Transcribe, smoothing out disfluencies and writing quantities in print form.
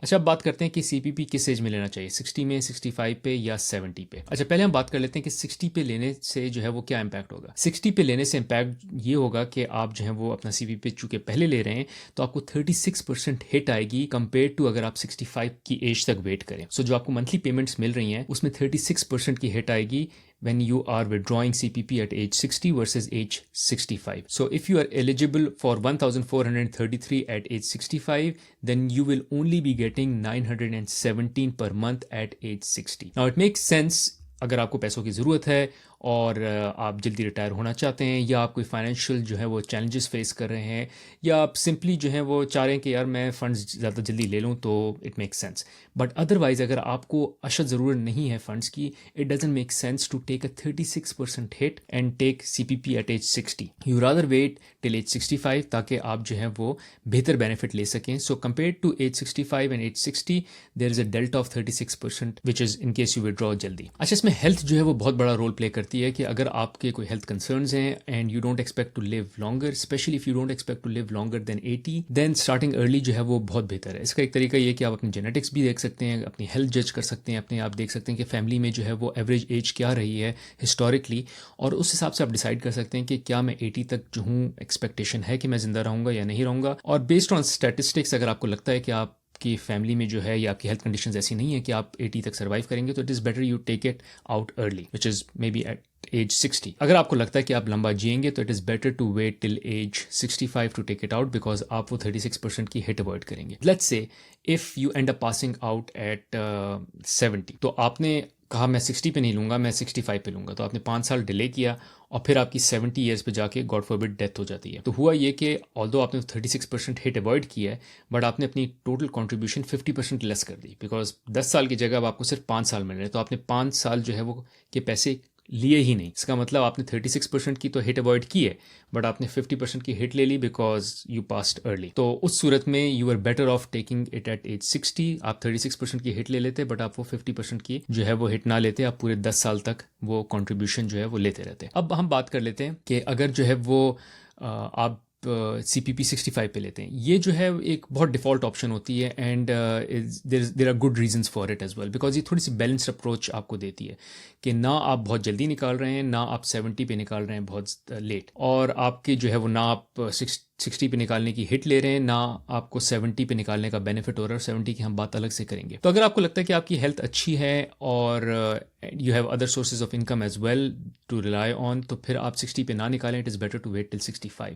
अच्छा, अब बात करते हैं कि सीपीपी किस एज में लेना चाहिए, 60 में, 65 पे या 70 पे। अच्छा, पहले हम बात कर लेते हैं कि 60 पे लेने से जो है वो क्या इम्पैक्ट होगा। 60 पे लेने से इम्पैक्ट ये होगा कि आप जो है वो अपना सीपीपी चूंकि पहले ले रहे हैं तो आपको 36% हिट आएगी कंपेयर टू अगर आप 65 की एज तक वेट करें। सो जो आपको मंथली पेमेंट्स मिल रही हैं उसमें 36% की हिट आएगी when you are withdrawing CPP at age 60 versus age 65. So if you are eligible for 1433 at age 65, then you will only be getting 917 per month at age 60. Now it makes sense अगर आपको पैसों की ज़रूरत है और आप जल्दी retire होना चाहते हैं, या आप कोई फाइनेंशियल जो है वो चैलेंजेस फेस कर रहे हैं, या आप सिंपली जो है वो चाह रहे हैं कि यार मैं फ़ंड्स ज़्यादा जल्दी ले लूँ, तो it makes sense. But otherwise अगर आपको अशद ज़रूरत नहीं है फ़ंड्स की, it doesn't make sense to take a 36% hit and take CPP at age 60। You rather wait till age 65 ताकि आप जो है वो बेहतर बेनिफिट ले सकें। So compare to age 65 and age 60 there is a delta of 36% which is in case you withdraw जल्दी। अच्छा, इसमें हेल्थ जो है वो बहुत बड़ा रोल प्ले करती है कि अगर आपके कोई हेल्थ कंसर्न्स हैं and you don't expect to live longer, specially if you don't expect to live longer than 80, then starting early जो है वो बहुत बेहतर है। इसका एक तरीका ये कि आप अपनी जेनेटिक्स भी देख सकते हैं, अपनी हेल्थ जज कर सकते हैं, अपने आप देख सकते हैं कि फैमिली में जो है वो एवरेज एज क्या रही है हिस्टोरिकली, और उस हिसाब से आप डिसाइड कर सकते हैं कि क्या मैं 80 तक जो हूँ एक्सपेक्टेशन है कि मैं ज़िंदा रहूँगा या नहीं रहूँगा। और बेस्ड ऑन स्टैटिस्टिक्स अगर आपको लगता है कि आप की फैमिली में जो है या आपकी हेल्थ कंडीशंस ऐसी नहीं है कि आप 80 तक सर्वाइव करेंगे, तो it is better you take it out early which is maybe at age 60। अगर आपको लगता है कि आप लंबा जिएंगे तो it is better to wait till age 65 to take it out, because आप वो 36% की हिट अवॉइड करेंगे। Let's say if you end up passing out at 70, तो आपने कहा मैं 60 पे नहीं लूँगा, मैं 65 पे लूँगा, तो आपने 5 साल डिले किया और फिर आपकी 70 ईयर्स पे जाके गॉड फॉरबिड डेथ हो जाती है। तो हुआ ये कि ऑल्दो आपने 36% हिट अवॉइड किया है, बट आपने अपनी टोटल कंट्रीब्यूशन 50% लेस कर दी, बिकॉज 10 साल की जगह अब आपको सिर्फ 5 साल मिल रहे हैं, तो आपने 5 साल जो है वो के पैसे लिए ही नहीं। इसका मतलब आपने 36% की तो हिट अवॉइड की है, बट आपने 50% की हिट ले ली बिकॉज यू पास्ड अर्ली। तो उस सूरत में you are better off taking it at age 60। आप 36% की हिट ले लेते, बट आप वो 50% की जो है वो हिट ना लेते, आप पूरे 10 साल तक वो कॉन्ट्रीब्यूशन जो है वो लेते रहते। अब हम बात कर लेते हैं कि अगर जो है वो आप CPP 65 पे लेते हैं, ये जो है एक बहुत डिफ़ॉल्ट ऑप्शन होती है, and there are good reasons for it as well, because ये थोड़ी सी बैलेंस्ड अप्रोच आपको देती है कि ना आप बहुत जल्दी निकाल रहे हैं, ना आप 70 पे निकाल रहे हैं बहुत लेट, और आपके जो है वो ना आप 60 पे निकालने की हिट ले रहे हैं, ना आपको 70 पे निकालने का बेनिफिट हो रहा है। 70 की हम बात अलग से करेंगे। तो अगर आपको लगता है कि आपकी हेल्थ अच्छी है और you have other sources of income as well to rely on, तो फिर आप 60 पे ना निकालें, it is better to wait till 65।